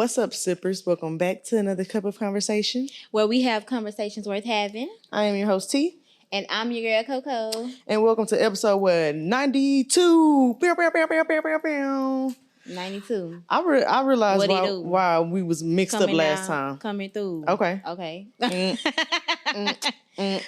What's up, sippers? Welcome back to another cup of conversation, where we have conversations worth having. I am your host, T. And I'm your girl, Coco. And welcome to episode 92. 92. I realized why we was mixed up last time. Coming through. Okay.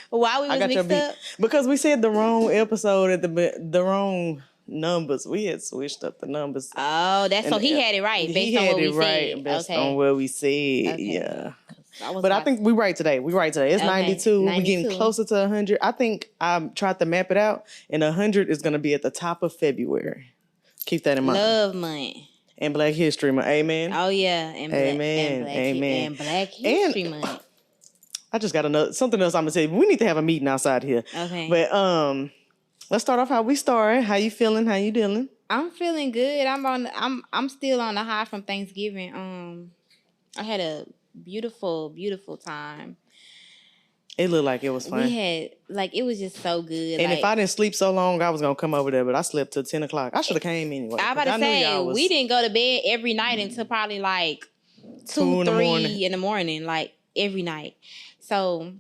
Why we was mixed up? Because we said the wrong episode at the wrong numbers. We had switched up the numbers. Oh, so he had it right based on what we said. Based on what we said. Okay. Yeah. I think we're right today. It's 92. We're getting closer to 100. I think I tried to map it out, and 100 is going to be at the top of February. Keep that in mind. Love month. And Black History Month. Amen. Oh, yeah. And Black History Month. I just got something else I'm going to tell you. We need to have a meeting outside here. Okay. But let's start off how we started. How you feeling? How you dealing? I'm feeling good. I'm still on the high from Thanksgiving. I had a beautiful time. It looked like it was fun. It was just so good. And if I didn't sleep so long, I was going to come over there, but I slept till 10 o'clock. I should have came anyway. I was about to say, we didn't go to bed every night until probably 2, 3 in the morning, every night. So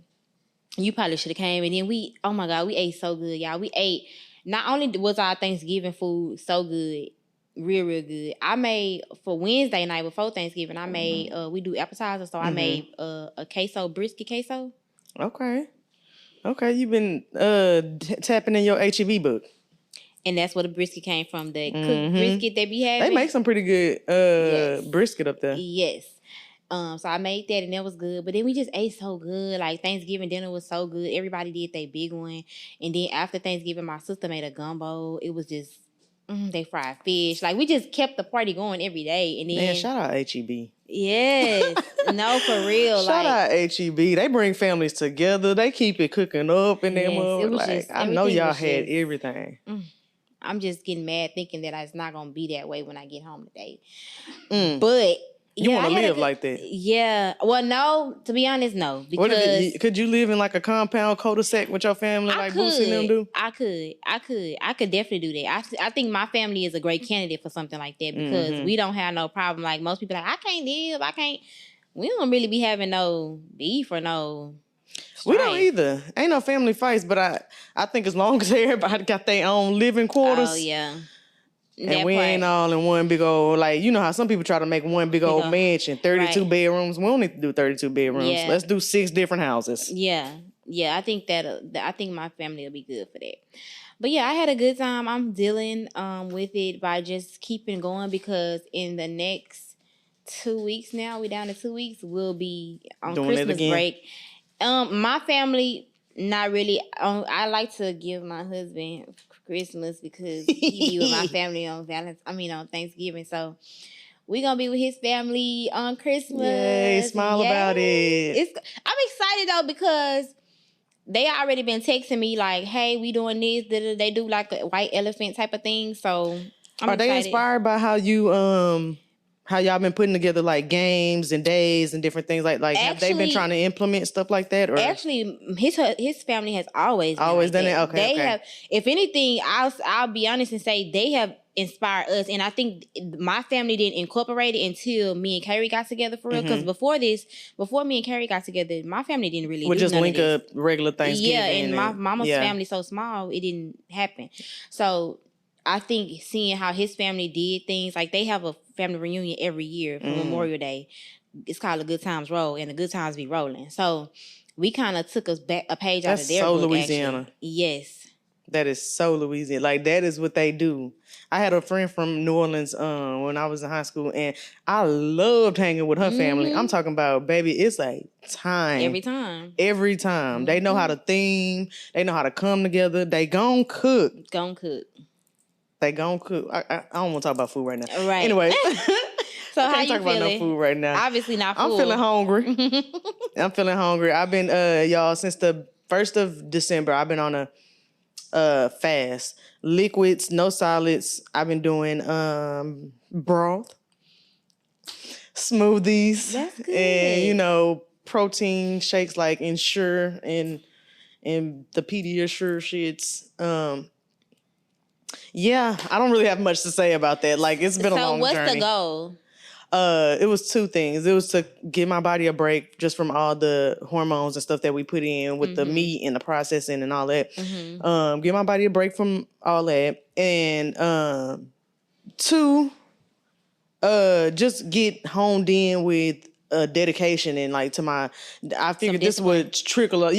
you probably should have came. And then we ate so good, y'all. We ate, not only was our Thanksgiving food so good, real good. I made, for Wednesday night before Thanksgiving, I made, we do appetizers, so I made a brisket queso. Okay. You've been tapping in your HEB book. And that's where the brisket came from. The cooked brisket they be having. They make some pretty good brisket up there. Yes. So I made that and that was good. But then we just ate so good. Thanksgiving dinner was so good. Everybody did their big one. And then after Thanksgiving, my sister made a gumbo. It was just, they fried fish. We just kept the party going every day. And then, man, shout out HEB. Yes. No, for real. Shout out HEB. They bring families together. They keep it cooking up in them. I know y'all had everything. I'm just getting mad thinking that it's not going to be that way when I get home today. But you want to live like that? Yeah. Well, no. To be honest, no. Because could you live in a compound cul-de-sac with your family Boosie and them do? I could definitely do that. I think my family is a great candidate for something like that because we don't have no problem. Most people I can't live. We don't really be having no beef or no strife. We don't either. Ain't no family fights, but I think as long as everybody got their own living quarters. Oh, yeah. And we ain't all in one big old, you know how some people try to make one big old mansion, 32 bedrooms. We don't need to do 32 bedrooms. Yeah. Let's do 6 different houses. Yeah. I think I think my family will be good for that. But yeah, I had a good time. I'm dealing with it by just keeping going because in the next 2 weeks now, we down to 2 weeks, we'll be on doing Christmas break. My family, not really. I like to give my husband Christmas because he be with my family on Thanksgiving. So we're gonna be with his family on Christmas. Yay, smile about it. I'm excited though because they already been texting me hey, we doing this. They do a white elephant type of thing. So I'm excited. They inspired by how you how y'all been putting together games and days and different things actually, have they been trying to implement stuff like that? Or actually, his family has always done it. Okay, they have. If anything, I'll be honest and say they have inspired us, and I think my family didn't incorporate it until me and Carrie got together for real. Because before me and Carrie got together, my family didn't really. We just link up regular Thanksgiving. Yeah, and my mama's family so small, it didn't happen. So I think seeing how his family did things, they have a family reunion every year for Memorial Day. It's called A Good Times Roll, and the good times be rolling. So we kind of took a page out of their book. That's so Louisiana. Actually. Yes. That is so Louisiana. That is what they do. I had a friend from New Orleans when I was in high school, and I loved hanging with her family. I'm talking about, baby, it's time. Every time. They know how to theme. They know how to come together. They gon' cook. They gon' cook. I don't want to talk about food right now. Right. Anyway. So I how you talk feeling? About no food right now. Obviously not food. I'm feeling hungry. I've been, y'all, since the 1st of December, I've been on a fast. Liquids, no solids. I've been doing broth, smoothies. That's good. And, protein shakes like Ensure and the Pediasure shits. Yeah, I don't really have much to say about that. It's been a long journey. So what's the goal? It was two things. It was to give my body a break just from all the hormones and stuff that we put in with the meat and the processing and all that. Give my body a break from all that. And two, just get honed in with dedication and like to my, I figured this would trickle up,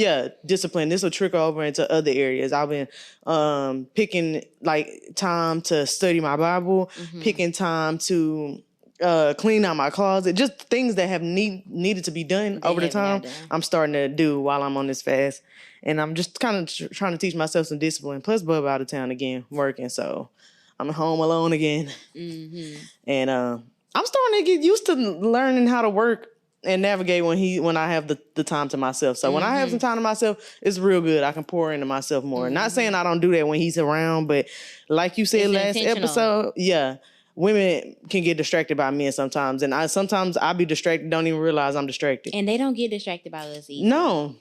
discipline. This would trickle over into other areas. I've been picking like time to study my Bible, picking time to clean out my closet, just things that have needed to be done over the time. I'm starting to do while I'm on this fast, and I'm just kind of trying to teach myself some discipline. Plus, Bub out of town again working, so I'm home alone again, and I'm starting to get used to learning how to work and navigate when I have the time to myself. So when I have some time to myself, it's real good. I can pour into myself more. Not saying I don't do that when he's around, but like you said last episode, women can get distracted by men sometimes. And sometimes I be distracted, don't even realize I'm distracted. And they don't get distracted by us either. No,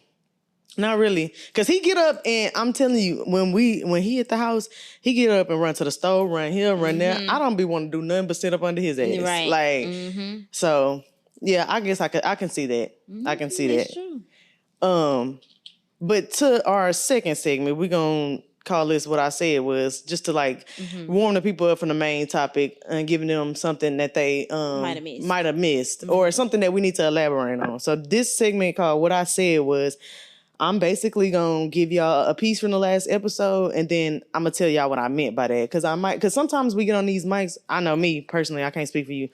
not really. Because he get up and I'm telling you, when he at the house, he get up and run to the stove, run here, run there. I don't be wanting to do nothing but sit up under his ass. Right. Like, so, yeah, I guess I can see that. I can see That's that. True. But to our second segment, we're going to call this what I said was, just to like warm the people up from the main topic and giving them something that they might have missed or something that we need to elaborate on. So this segment called What I Said was, I'm basically going to give y'all a piece from the last episode and then I'm going to tell y'all what I meant by that. Because sometimes we get on these mics, I know me personally, I can't speak for you,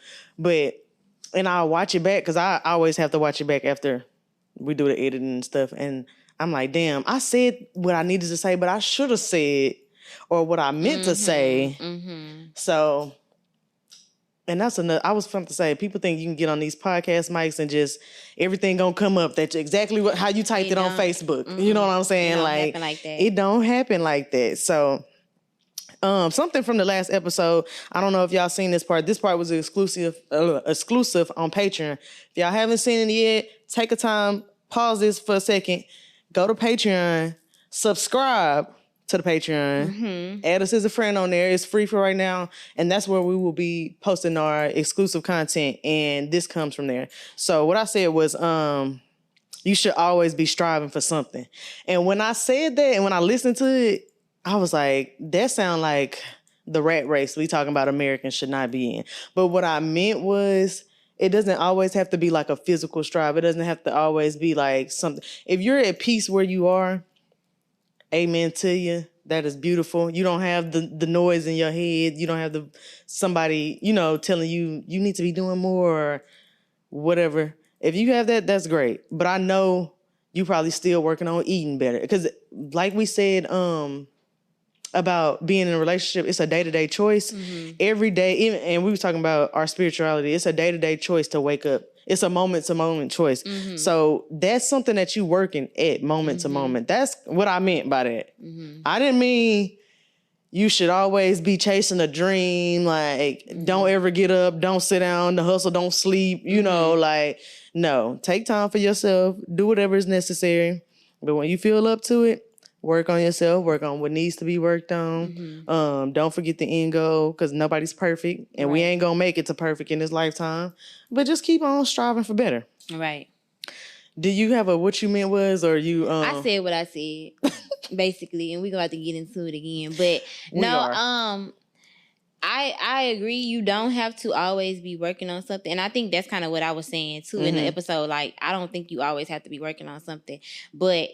and I'll watch it back because I always have to watch it back after we do the editing and stuff. And I'm like, damn, I said what I needed to say, but I should have said, or what I meant to say. So, and that's another, I was fun to say, people think you can get on these podcast mics and just, everything gonna come up. That's exactly how you typed it on Facebook. You know what I'm saying? It don't happen like that. It don't happen like that. So, something from the last episode, I don't know if y'all seen this part. This part was exclusive on Patreon. If y'all haven't seen it yet, take a time, pause this for a second, go to Patreon, subscribe to the Patreon, add us as a friend on there. It's free for right now, and that's where we will be posting our exclusive content, and this comes from there. So what I said was, you should always be striving for something. And when I said that, and when I listened to it, I was like, that sound like the rat race we talking about Americans should not be in. But what I meant was, it doesn't always have to be like a physical strive. It doesn't have to always be like something. If you're at peace where you are, amen to you. That is beautiful. You don't have the noise in your head. You don't have somebody, telling you need to be doing more or whatever. If you have that, that's great. But I know you probably still working on eating better. Because like we said, about being in a relationship, it's a day-to-day choice. Every day, and we were talking about our spirituality, it's a day-to-day choice to wake up. It's a moment-to-moment choice. So that's something that you working at moment to moment. That's what I meant by that. I didn't mean you should always be chasing a dream, like don't ever get up, don't sit down, the hustle, don't sleep, no. Take time for yourself, do whatever is necessary. But when you feel up to it, work on yourself, work on what needs to be worked on. Don't forget the end goal, because nobody's perfect, and we ain't gonna make it to perfect in this lifetime. But just keep on striving for better. Right. Do you have what you meant was, or you? I said what I said, basically, and we're gonna have to get into it again. But I agree. You don't have to always be working on something, and I think that's kind of what I was saying too in the episode. Like, I don't think you always have to be working on something, but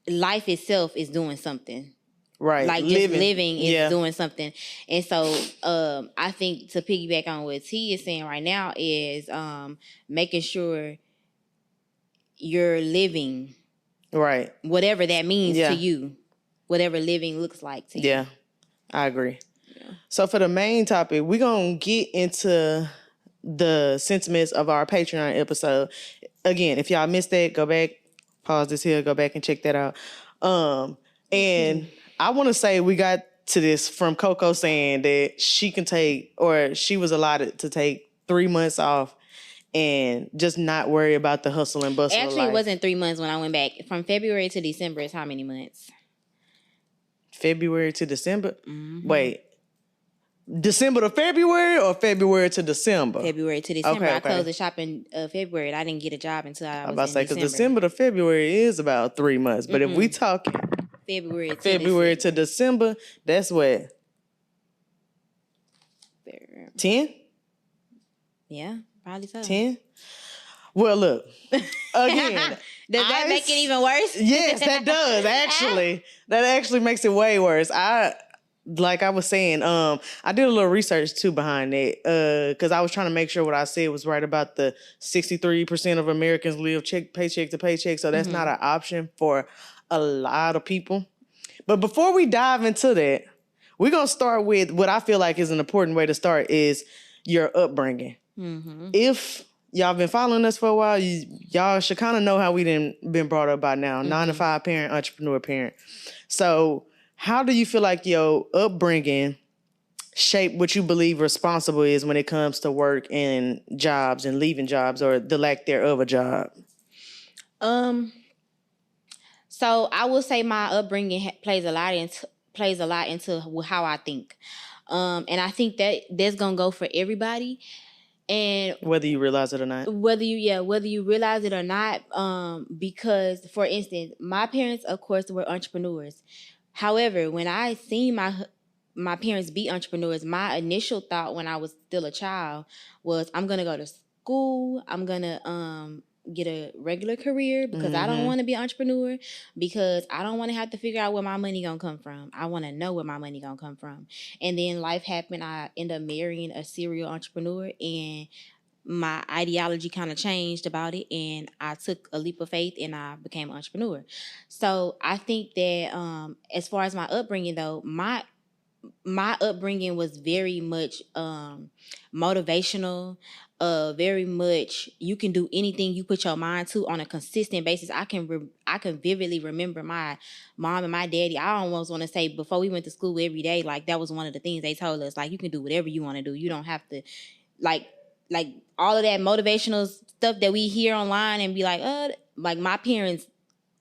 life itself is doing something. Right. Like just living is doing something. And so I think to piggyback on what T is saying right now is making sure you're living. Right. Whatever that means to you. Whatever living looks like to you. Yeah, I agree. Yeah. So for the main topic, we're going to get into the sentiments of our Patreon episode. Again, if y'all missed that, go back. Pause this here, go back and check that out. And I want to say we got to this from Coco saying that she can take, or she was allotted to take 3 months off and just not worry about the hustle and bustle of life. Actually, it wasn't 3 months when I went back. From February to December is how many months? February to December? Wait. December to February or February to December? February to December. Okay. I closed the shop in February. And I didn't get a job until I was about to say, in because December. December to February is about 3 months. But if we talking February to December, that's what? 10? Yeah, probably so. 10? Well, look, again. Does that make it even worse? Yes, that does, actually. That actually makes it way worse. Like I was saying, I did a little research too behind it, because I was trying to make sure what I said was right about the 63% of Americans live paycheck to paycheck, so that's not an option for a lot of people. But before we dive into that, we're going to start with what I feel like is an important way to start is your upbringing. If y'all been following us for a while, y'all should kind of know how we been brought up by now. 9-to-5 parent, entrepreneur parent. So how do you feel like your upbringing shaped what you believe responsible is when it comes to work and jobs and leaving jobs or the lack thereof a job? So I will say my upbringing plays a lot into how I think. And I think that that's gonna go for everybody. And whether you realize it or not. Whether you realize it or not, because for instance, my parents, of course, were entrepreneurs. However, when I seen my parents be entrepreneurs, my initial thought when I was still a child was, I'm gonna go to school, I'm gonna get a regular career because I don't want to be an entrepreneur, because I don't want to have to figure out where my money gonna come from. I want to know where my money gonna come from. And then life happened. I ended up marrying a serial entrepreneur, and my ideology kind of changed about it, and I took a leap of faith and I became an entrepreneur. So I think that as far as my upbringing though, my upbringing was very much motivational, very much you can do anything you put your mind to on a consistent basis. I can vividly remember my mom and my daddy. I almost want to say before we went to school every day, like that was one of the things they told us, like you can do whatever you want to do. You don't have to like all of that motivational stuff that we hear online and be like my parents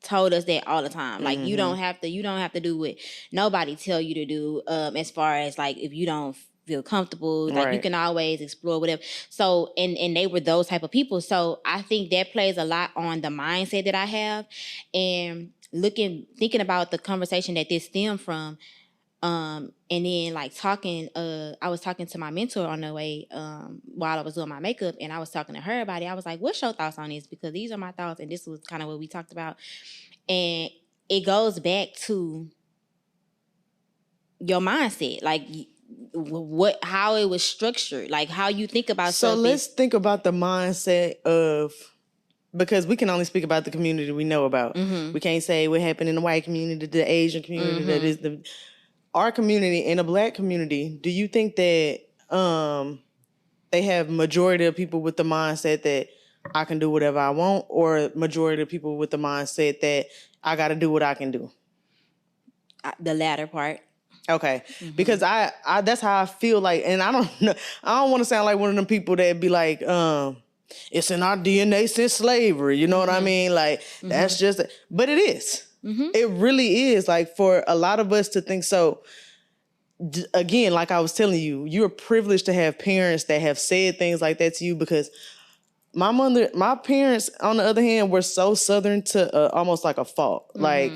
told us that all the time. Like you don't have to do what nobody tell you to do, as far as like if you don't feel comfortable, like you can always explore whatever. So and they were those type of people. So I think that plays a lot on the mindset that I have, and thinking about the conversation that this stemmed from. And then like I was talking to my mentor on the way while I was doing my makeup, and I was talking to her about it. I was like, what's your thoughts on this? Because these are my thoughts, and this was kind of what we talked about. And it goes back to your mindset, like how it was structured, like how you think about stuff. So let's think about the mindset of, because we can only speak about the community we know about. We can't say what happened in the white community, the Asian community, that is our community and the Black community. Do you think that they have majority of people with the mindset that I can do whatever I want, or majority of people with the mindset that I got to do what I can do? The latter part. Okay. Because I that's how I feel like, and I don't know, I don't want to sound like one of them people that be like, it's in our DNA since slavery. You know what I mean? Like, that's just, but it is. It really is, like, for a lot of us to think so. Again, like I was telling you, you're privileged to have parents that have said things like that to you, because my parents, on the other hand, were so Southern to almost like a fault. Like,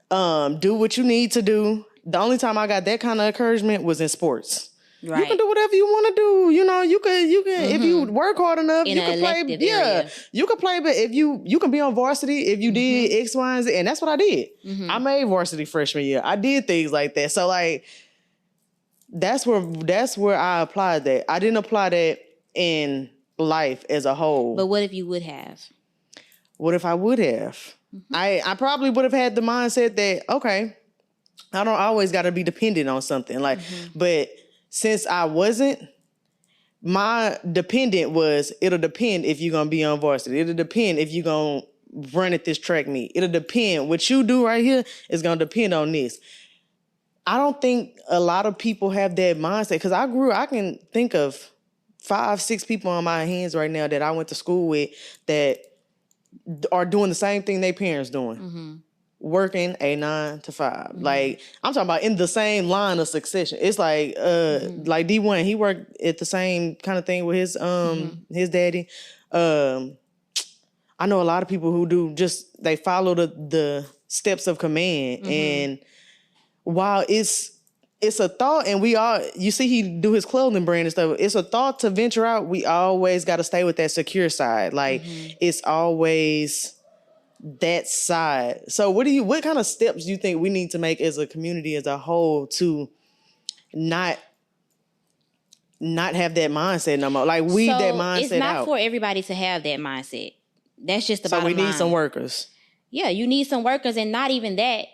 do what you need to do. The only time I got that kind of encouragement was in sports. Right. You can do whatever you want to do. You know, you can if you work hard enough, you can play. Yeah, you can play, but if you can be on varsity if you did X, Y, and Z, and that's what I did. I made varsity freshman year. I did things like that. So like, that's where I applied that. I didn't apply that in life as a whole. But what if you would have? What if I would have? I probably would have had the mindset that, okay, I don't always got to be dependent on something. Like, but since I wasn't, my dependent was, it'll depend if you're going to be on varsity. It'll depend if you're going to run at this track meet. It'll depend. What you do right here is going to depend on this. I don't think a lot of people have that mindset, because I can think of 5, 6 people on my hands right now that I went to school with that are doing the same thing their parents doing. working a 9 to 5. Like, I'm talking about in the same line of succession. It's like D1, he worked at the same kind of thing with his daddy. I know a lot of people who do just, they follow the steps of command. And while it's a thought, and you see he do his clothing brand and stuff, it's a thought to venture out. We always got to stay with that secure side. Like, it's always that side. So what kind of steps do you think we need to make as a community as a whole to not have that mindset no more? Like, weed that mindset out. It's not for everybody to have that mindset. That's just the bottom line. So we need some workers. Yeah, you need some workers, and not even that.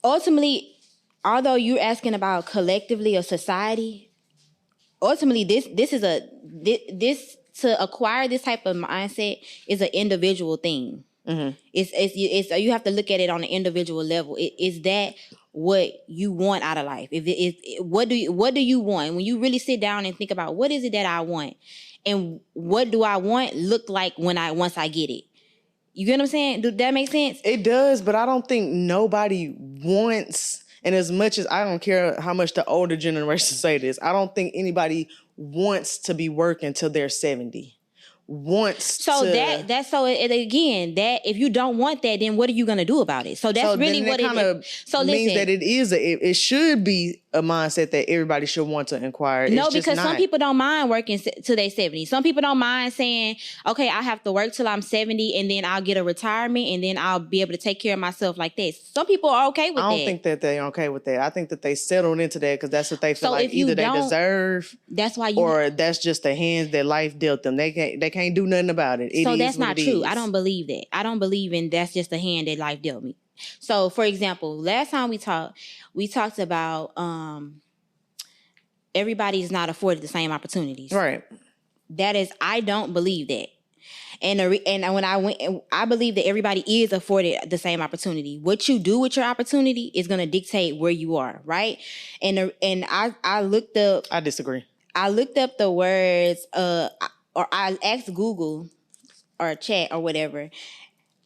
Ultimately, although you're asking about collectively or society, ultimately this to acquire this type of mindset is an individual thing. It's you have to look at it on an individual level. Is that what you want out of life? What do you want? When you really sit down and think about what is it that I want, and what do I want look like once I get it? You get what I'm saying? Does that make sense? It does, but I don't think nobody wants, and as much as I don't care how much the older generation say this, I don't think anybody wants to be working till they're 70. Again, that if you don't want that, then what are you gonna do about it? So that's really what it is. So means that it should be a mindset that everybody should want to inquire. No, because some people don't mind working till they're 70. Some people don't mind saying, okay, I have to work till I'm 70 and then I'll get a retirement and then I'll be able to take care of myself like this. Some people are okay with that. I don't think that they're okay with that. I think that they settled into that because that's what they feel like either they deserve, or that's just the hands that life dealt them. They can't do nothing about it. So that's not true. I don't believe that. I don't believe in that's just the hand that life dealt me. So, for example, last time we talked about everybody is not afforded the same opportunities. Right. That is, I don't believe that. And when I believe that everybody is afforded the same opportunity. What you do with your opportunity is going to dictate where you are, right? And I looked up. I disagree. I looked up the words, or I asked Google or chat or whatever.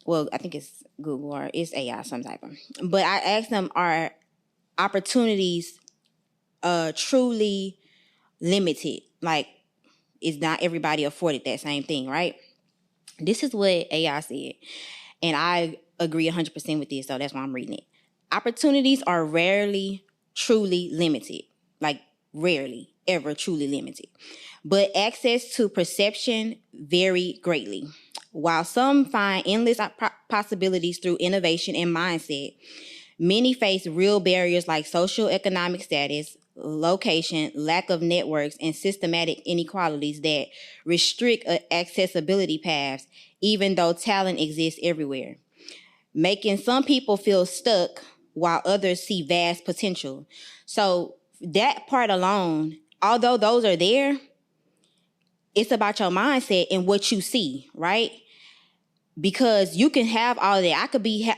Well, I think it's Google or it's AI, some type of. But I asked them, are opportunities truly limited? Like, is not everybody afforded that same thing, right? This is what AI said. And I agree 100% with this, so that's why I'm reading it. Opportunities are rarely truly limited. Like, rarely ever truly limited. But access to perception vary greatly. While some find endless possibilities through innovation and mindset, many face real barriers like social economic status, location, lack of networks, and systematic inequalities that restrict accessibility paths, even though talent exists everywhere, making some people feel stuck while others see vast potential. So that part alone, although those are there, it's about your mindset and what you see, right? Because you can have all that.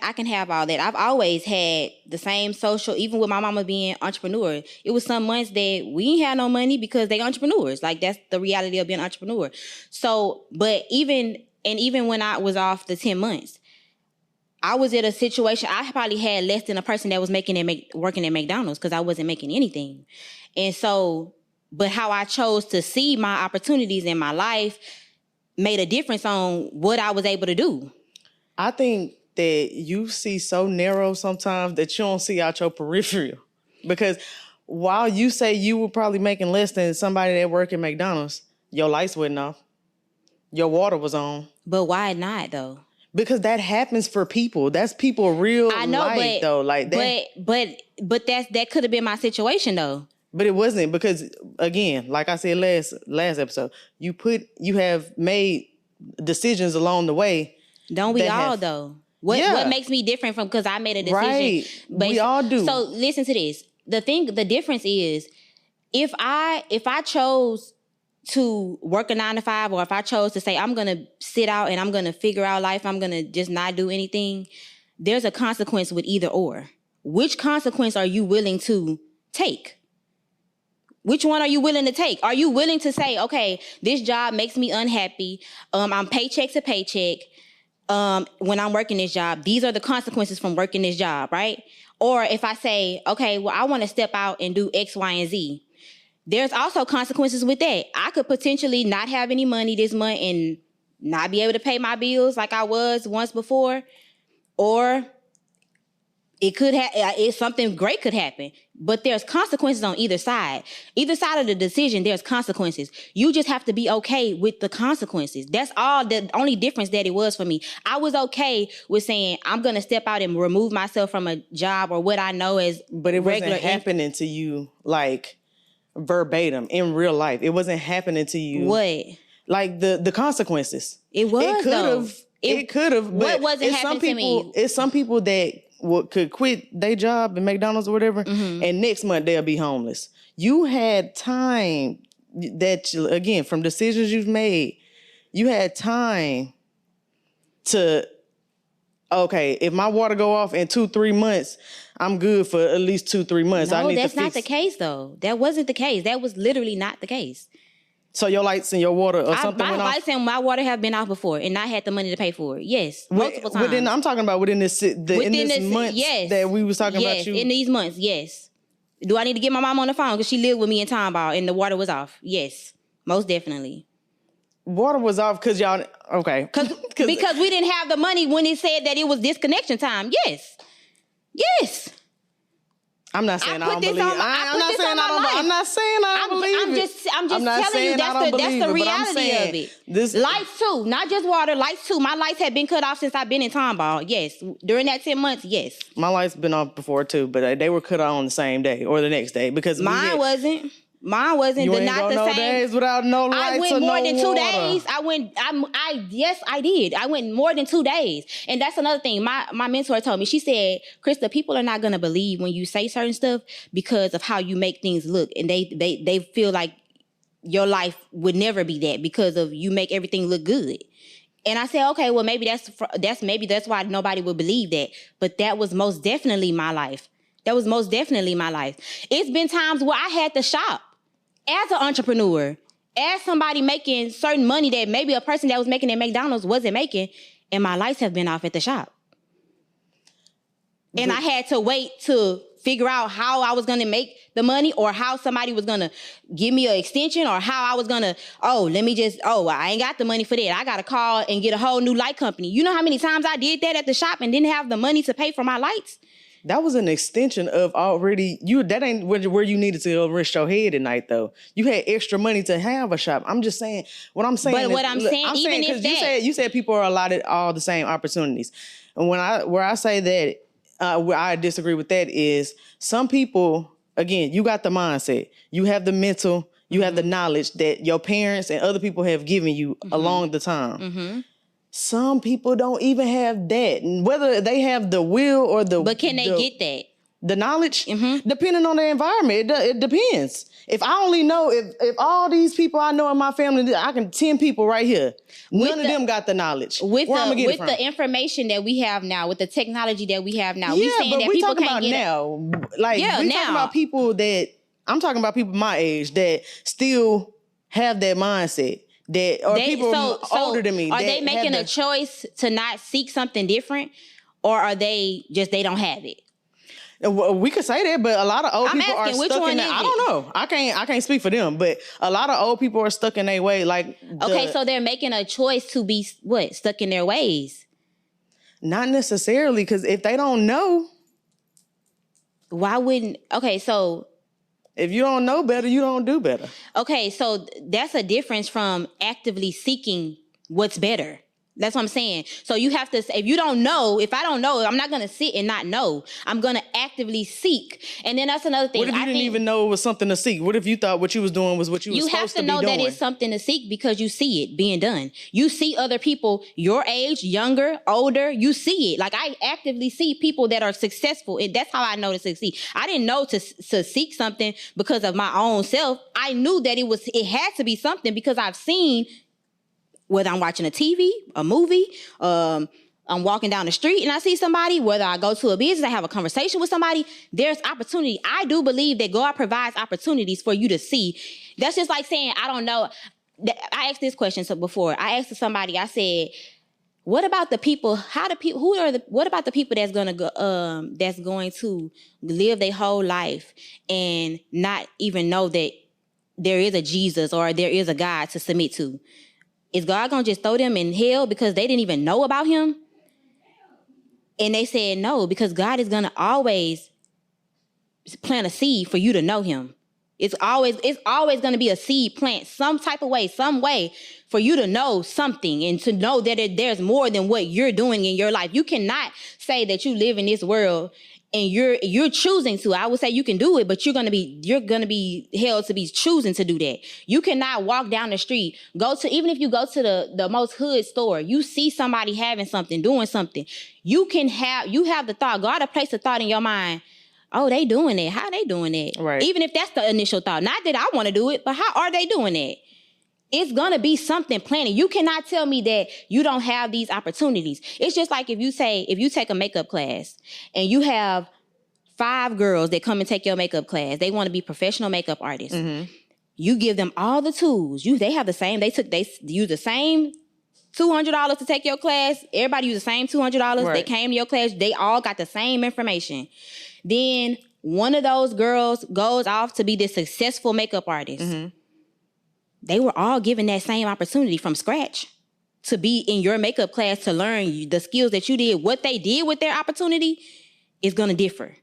I can have all that. I've always had the same social, even with my mama being entrepreneur. It was some months that we ain't had no money because they entrepreneurs. Like, that's the reality of being an entrepreneur. So, but even when I was off the 10 months, I was in a situation, I probably had less than a person that was working at McDonald's because I wasn't making anything. And so, but how I chose to see my opportunities in my life made a difference on what I was able to do. I think that you see so narrow sometimes that you don't see out your peripheral. Because while you say you were probably making less than somebody that worked at McDonald's, your lights went off, your water was on. But why not, though? Because that happens for people. That's people real life, though. Like that. But that could have been my situation, though. But it wasn't, because again, like I said last episode, you have made decisions along the way. Don't we all though? What makes me different from, because I made a decision? Right. We all do. So listen to this. The difference is if I chose to work a 9 to 5, or if I chose to say I'm gonna sit out and I'm gonna figure out life, I'm gonna just not do anything, there's a consequence with either or. Which consequence are you willing to take? Which one are you willing to take? Are you willing to say, okay, this job makes me unhappy. I'm paycheck to paycheck. when I'm working this job, these are the consequences from working this job, right? Or if I say, okay, well, I want to step out and do X, Y, and Z, there's also consequences with that. I could potentially not have any money this month and not be able to pay my bills like I was once before, or it could something great could happen, but there's consequences on either side. Either side of the decision, there's consequences. You just have to be okay with the consequences. That's all. The only difference that it was for me. I was okay with saying I'm gonna step out and remove myself from a job or what I know as. But it wasn't happening to you like verbatim in real life. It wasn't happening to you. What? Like the consequences. It was. It could have. It could have. What wasn't happening to me? It's some people that could quit their job in McDonald's or whatever, and next month they'll be homeless. You had time that, again, from decisions you've made, you had time to, okay, if my water go off in 2-3 months, I'm good for at least 2-3 months. No, that's not the case, though. That wasn't the case. That was literally not the case. So your lights and your water or something went off? My lights and my water have been off before, and I had the money to pay for it. Yes, multiple times. I'm talking about within this month that we was talking about you. In these months, yes. Do I need to get my mom on the phone because she lived with me in Tomball and the water was off? Yes, most definitely. Water was off because y'all, okay. Because we didn't have the money when it said that it was disconnection time. Yes. Yes. I'm not saying I don't believe it. I'm not saying I don't believe it. I'm just telling you that's the reality of it. Lights too, not just water, lights too. My lights have been cut off since I've been in Tomball. Yes. During that 10 months, yes. My lights been off before too, but they were cut off on the same day or the next day because Mine wasn't. You ain't go no days without no lights. I went more than 2 days. Yes, I did. I went more than 2 days. And that's another thing. My mentor told me, she said, Krista, people are not gonna believe when you say certain stuff because of how you make things look. And they feel like your life would never be that because of you make everything look good. And I said, okay, well maybe that's why nobody would believe that. But that was most definitely my life. It's been times where I had to shop. As an entrepreneur, as somebody making certain money that maybe a person that was making at McDonald's wasn't making, and my lights have been off at the shop. And I had to wait to figure out how I was going to make the money or how somebody was going to give me an extension or how I was going to, I ain't got the money for that. I got to call and get a whole new light company. You know how many times I did that at the shop and didn't have the money to pay for my lights? That was an extension of already that ain't where you needed to rest your head at night though. You had extra money to have a shop. I'm just saying what I'm saying. But even if that you said people are allotted all the same opportunities, and where I say that where I disagree with that is some people, again, you got the mindset, you have the mental, you have the knowledge that your parents and other people have given you along the time. Mm-hmm. Some people don't even have that. Whether they have the will or But can they get that? The knowledge? Mm-hmm. Depending on the environment. It depends. If I only know, if all these people I know in my family, 10 people right here, none of them got the knowledge. With the information that we have now, with the technology that we have now, we saying that people can't get now. Talking about people I'm talking about people my age that still have that mindset. People older than me. Are they making a choice to not seek something different, or are they don't have it? We could say that, but a lot of old people are stuck in that. I don't know. I can't speak for them, but a lot of old people are stuck in their way. So they're making a choice to be stuck in their ways. Not necessarily, because if they don't know, why wouldn't? Okay, so. If you don't know better, you don't do better. Okay, so that's a difference from actively seeking what's better. That's what I'm saying. So you have to, if I don't know, I'm not going to sit and not know. I'm going to actively seek. And then that's another thing. What if you didn't even know it was something to seek? What if you thought what you was doing was what you was supposed to be doing? You have to know that it's something to seek because you see it being done. You see other people your age, younger, older, you see it. Like I actively see people that are successful. And that's how I know to succeed. I didn't know to seek something because of my own self. I knew that it had to be something because I've seen, whether I'm watching a TV, a movie, I'm walking down the street and I see somebody, whether I go to a business, I have a conversation with somebody, there's opportunity. I do believe that God provides opportunities for you to see. That's just like saying, I don't know. I asked this question before. I asked somebody, I said, What about the people? What about the people that's gonna go? That's going to live their whole life and not even know that there is a Jesus or there is a God to submit to? Is God gonna just throw them in hell because they didn't even know about him? And they said no, because God is gonna always plant a seed for you to know him. It's always going to be a seed plant some type of way, some way for you to know something and to know that there's more than what you're doing in your life. You cannot say that you live in this world and you're choosing to. I would say you can do it, but you're going to be held to be choosing to do that. You cannot walk down the street, even if you go to the most hood store, you see somebody having something, doing something. You have the thought. God will place a thought in your mind. Oh, they doing that. How they doing that? Right. Even if that's the initial thought. Not that I want to do it, but how are they doing that? It's going to be something planted. You cannot tell me that you don't have these opportunities. It's just like if you take a makeup class and you have 5 girls that come and take your makeup class. They want to be professional makeup artists. Mm-hmm. You give them all the tools. They use the same $200 to take your class. Everybody use the same $200. Right. They came to your class. They all got the same information. Then one of those girls goes off to be this successful makeup artist. Mm-hmm. They were all given that same opportunity from scratch to be in your makeup class to learn the skills that you did. What they did with their opportunity is going to differ.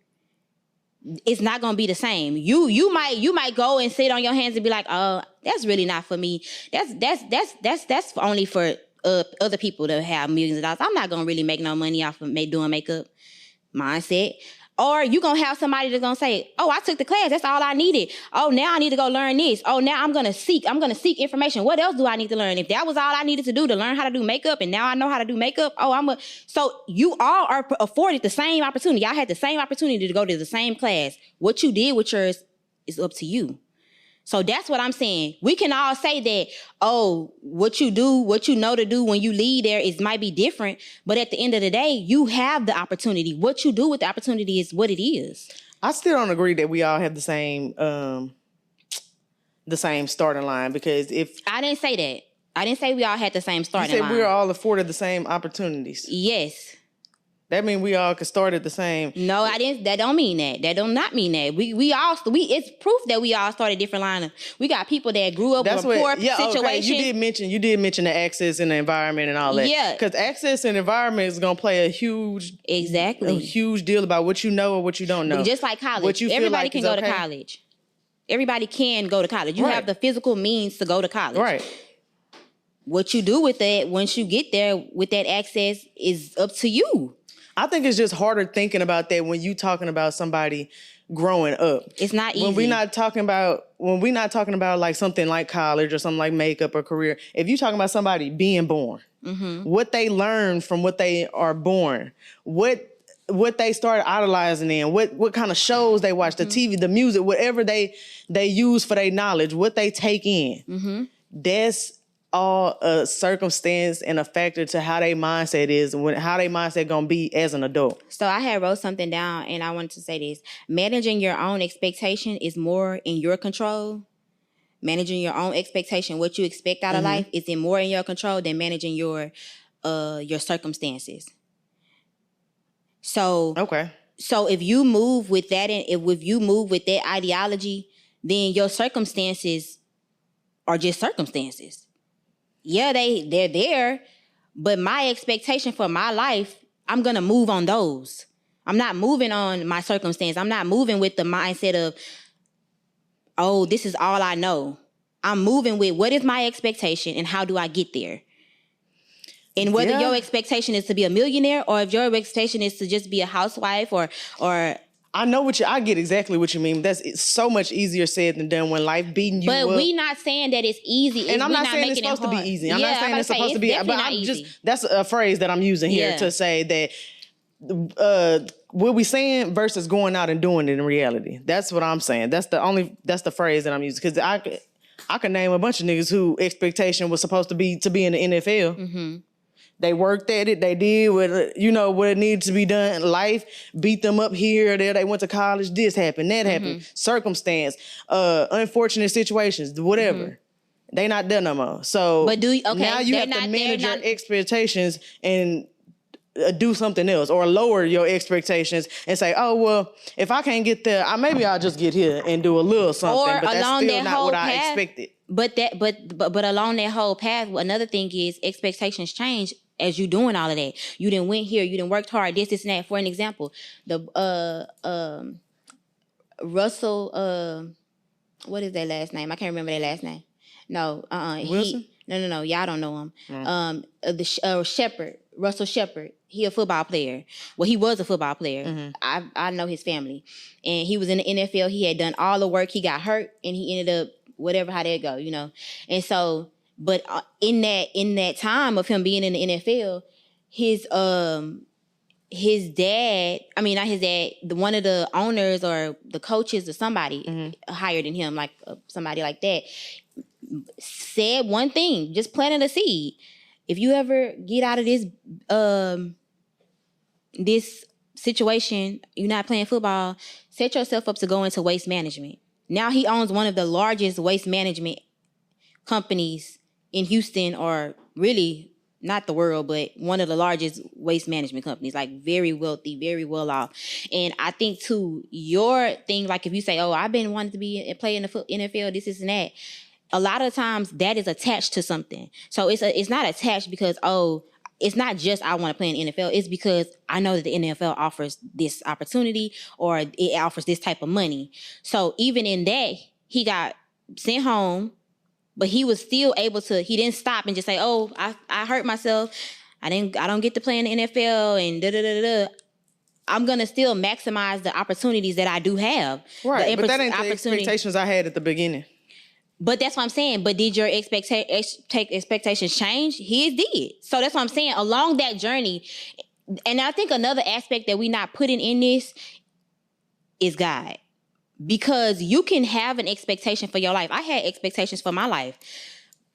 It's not going to be the same. You might go and sit on your hands and be like, oh, that's really not for me. That's only for other people to have millions of dollars. I'm not going to really make no money off of doing makeup. Mindset. Or you going to have somebody that's going to say, oh, I took the class. That's all I needed. Oh, now I need to go learn this. Oh, now I'm going to seek information. What else do I need to learn? If that was all I needed to do to learn how to do makeup and now I know how to do makeup, so you all are afforded the same opportunity. Y'all had the same opportunity to go to the same class. What you did with yours is up to you. So that's what I'm saying. We can all say that, oh, what you know to do when you leave there might be different. But at the end of the day, you have the opportunity. What you do with the opportunity is what it is. I still don't agree that we all have the same starting line, because if... I didn't say that. I didn't say we all had the same starting line. You said we were all afforded the same opportunities. Yes. That mean we all could start at the same. No, I didn't. That don't mean that. That do not mean that. It's proof that we all started different lines. We got people that grew up with a poor situation. Okay. You did mention the access and the environment and all that. Yeah. Because access and environment is gonna play a huge deal about what you know or what you don't know. Just like college. Everybody can go to college. Everybody can go to college. You have the physical means to go to college. Right. What you do with that once you get there with that access is up to you. I think it's just harder thinking about that when you talking about somebody growing up. It's not easy. When we're not talking about like something like college or something like makeup or career. If you're talking about somebody being born, mm-hmm. what they learn from what they are born, what they started idolizing in, what kind of shows they watch, mm-hmm. the TV, the music, whatever they use for their knowledge, what they take in. Mm-hmm. That's all a circumstance and a factor to how their mindset is and how their mindset gonna be as an adult. So I had wrote something down and I wanted to say this. Managing your own expectation is more in your control. Managing your own expectation, what you expect out of mm-hmm. life, is more in your control than managing your circumstances. So okay. So if you move with that and if you move with that ideology, then your circumstances are just circumstances. Yeah, they're there, but my expectation for my life, I'm going to move on those. I'm not moving on my circumstance. I'm not moving with the mindset of, oh, this is all I know. I'm moving with what is my expectation and how do I get there? And whether your expectation is to be a millionaire or if your expectation is to just be a housewife or I get exactly what you mean. It's so much easier said than done when life beating you up. But we not saying that it's easy. And I'm not saying it's supposed to be easy. I'm not saying it's supposed to be, but that's a phrase that I'm using here to say that what we saying versus going out and doing it in reality. That's what I'm saying. That's the phrase that I'm using. Because I can name a bunch of niggas who expectation was supposed to be in the NFL. Mm-hmm. They worked at it. They did what it needed to be done. Life beat them up here or there. They went to college. This happened. That happened. Mm-hmm. Circumstance. Unfortunate situations. Whatever. Mm-hmm. They not there no more. So but now you have to manage your expectations and do something else, or lower your expectations and say, oh, well, if I can't get there, maybe I'll just get here and do a little something, but that's still not what I expected. But along that whole path, another thing is expectations change as you doing all of that. You didn't went here, you didn't worked hard, this and that. For an example, the Russell, what is that last name? I can't remember that last name. No, Wilson? No, y'all don't know him. The Shepherd, Russell Shepherd. He a football player. Well, he was a football player. I know his family, and he was in the NFL. He had done all the work. He got hurt, and he ended up whatever how that go, And so, but in that time of him being in the NFL, his dad, not his dad, one of the owners or the coaches or somebody hired in him, like somebody like that, said one thing, just planted a seed. If you ever get out of this situation, you're not playing football, set yourself up to go into waste management. Now he owns one of the largest waste management companies in Houston, or really not the world, but one of the largest waste management companies, like very wealthy, very well off. And I think too, your thing, like if you say, oh, I've been wanting to play in the NFL, this and that, a lot of times that is attached to something. So it's not attached because, oh, it's not just I want to play in the NFL. It's because I know that the NFL offers this opportunity or it offers this type of money. So even in that, he got sent home, but he was still able to, he didn't stop and just say, oh, I hurt myself. I don't get to play in the NFL and da-da-da-da. I'm going to still maximize the opportunities that I do have. Right, but that ain't the expectations I had at the beginning. But that's what I'm saying. But did your expectations change? His did. So that's what I'm saying. Along that journey, and I think another aspect that we're not putting in this is God. Because you can have an expectation for your life. I had expectations for my life.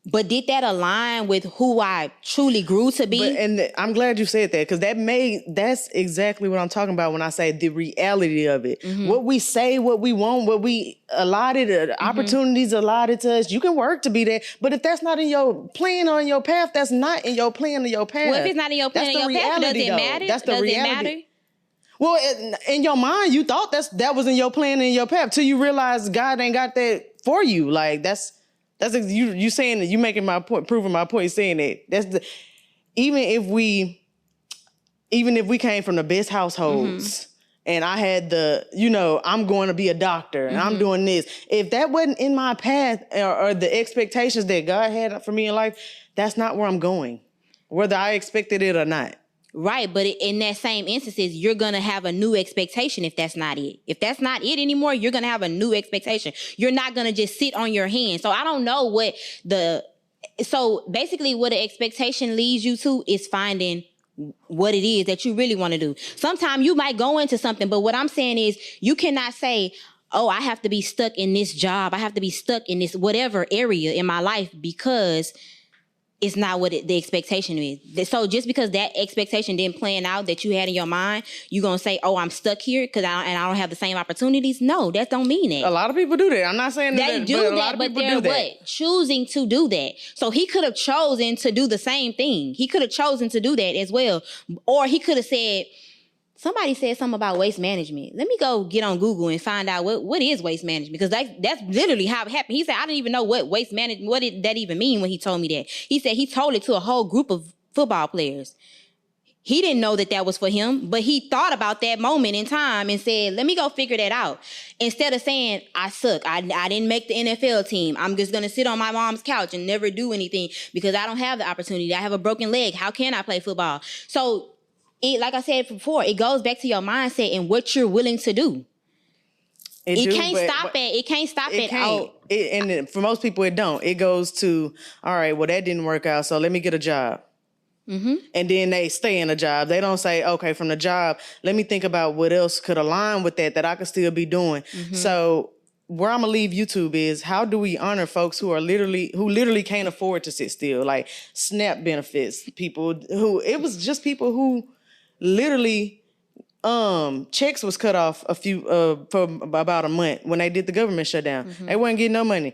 But did that align with who I truly grew to be? And I'm glad you said that, because that's exactly what I'm talking about when I say the reality of it. What we say, what we want, what we allotted, opportunities allotted to us, you can work to be there. But if that's not in your plan or in your path, that's not in your plan or your path. Well, if it's not in your plan or your path, does it matter? That's the reality. Does it matter? Well, in your mind, you thought that was in your plan and in your path till you realize God ain't got that for you. Like that's you saying that, you making my point, proving my point, saying that even if we came from the best households and I had I'm going to be a doctor and I'm doing this. If that wasn't in my path or the expectations that God had for me in life, that's not where I'm going, whether I expected it or not. Right, but in that same instances, you're going to have a new expectation if that's not it. If that's not it anymore, you're going to have a new expectation. You're not going to just sit on your hands. So I don't know so basically what the expectation leads you to is finding what it is that you really want to do. Sometimes you might go into something, but what I'm saying is you cannot say, oh, I have to be stuck in this job. I have to be stuck in this whatever area in my life because it's not what the expectation is. So just because that expectation didn't plan out that you had in your mind, you're going to say, oh, I'm stuck here because I don't have the same opportunities? No, that don't mean that. A lot of people do that. I'm not saying they do that, but they're choosing to do that. So he could have chosen to do the same thing. He could have chosen to do that as well. Or he could have said, somebody said something about waste management. Let me go get on Google and find out what is waste management, because that's literally how it happened. He said, I didn't even know what waste management, what did that even mean when he told me that. He said he told it to a whole group of football players. He didn't know that was for him, but he thought about that moment in time and said, let me go figure that out. Instead of saying, I suck, I didn't make the NFL team, I'm just going to sit on my mom's couch and never do anything because I don't have the opportunity. I have a broken leg. How can I play football? So, like I said before, it goes back to your mindset and what you're willing to do. It can't stop it. Oh, and for most people, it don't. It goes to, all right, well, that didn't work out, so let me get a job. And then they stay in a job. They don't say, okay, from the job, let me think about what else could align with that I could still be doing. So where I'm gonna leave YouTube is, how do we honor folks who literally can't afford to sit still? Like SNAP benefits, people it was just people who literally checks was cut off for about a month when they did the government shutdown. They weren't getting no money.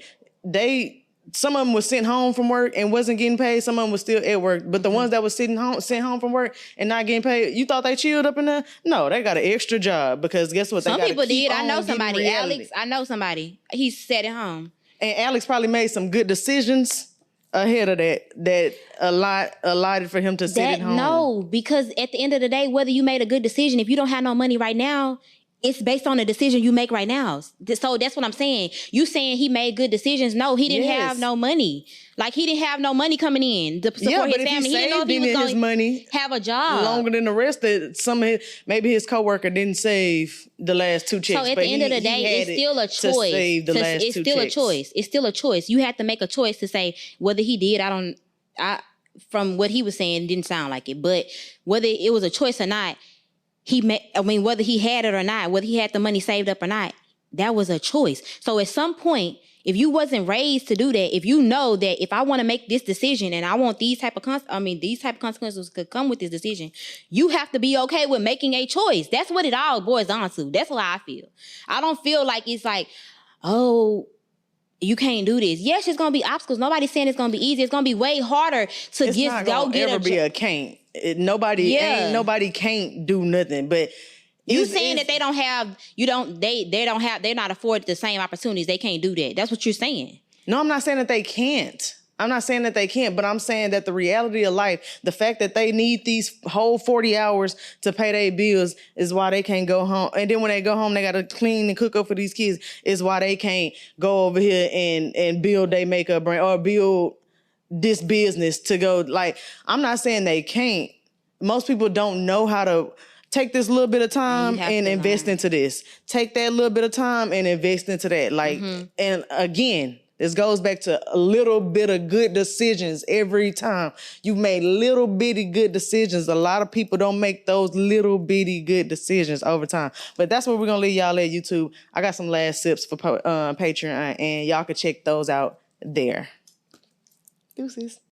some of them was sent home from work and wasn't getting paid. Some of them was still at work. But the ones that was sent home from work and not getting paid, you thought they chilled up in there? No, they got an extra job because guess what? Some people did. I know somebody. Alex, I know somebody. He sat at home. And Alex probably made some good decisions ahead of that allotted for him to sit at home. No, because at the end of the day, whether you made a good decision, if you don't have no money right now, it's based on the decision you make right now. So that's what I'm saying. You saying he made good decisions. No, he didn't have no money. Like, he didn't have no money coming in to support his family. He didn't know if he was going to have a job longer than the rest. That maybe his coworker didn't save the last 2 checks. So at the end of the day, it's still a choice. It's still a choice. You had to make a choice to say whether he did. From what he was saying, didn't sound like it. But whether it was a choice or not, whether he had it or not, whether he had the money saved up or not, that was a choice. So at some point, if you wasn't raised to do that, if you know that if I want to make this decision and I want these type of consequences could come with this decision, you have to be okay with making a choice. That's what it all boils down to. That's how I feel. I don't feel like it's like, oh, you can't do this. Yes, it's gonna be obstacles. Nobody's saying it's gonna be easy. It's gonna be way harder to it's get not gonna ever be a can't. Nobody can't do nothing. But you saying that they don't have, they're not afforded the same opportunities. They can't do that. That's what you're saying. No, I'm not saying that they can't. I'm not saying that they can't, but I'm saying that the reality of life, the fact that they need these whole 40 hours to pay their bills is why they can't go home. And then when they go home, they got to clean and cook up for these kids is why they can't go over here and build their makeup brand or build this business to go. Like, I'm not saying they can't. Most people don't know how to take this little bit of time and invest into this. Take that little bit of time and invest into that. Like, and again, this goes back to a little bit of good decisions every time. You've made little bitty good decisions. A lot of people don't make those little bitty good decisions over time. But that's where we're going to leave y'all at YouTube. I got some last sips for Patreon, and y'all can check those out there. Deuces.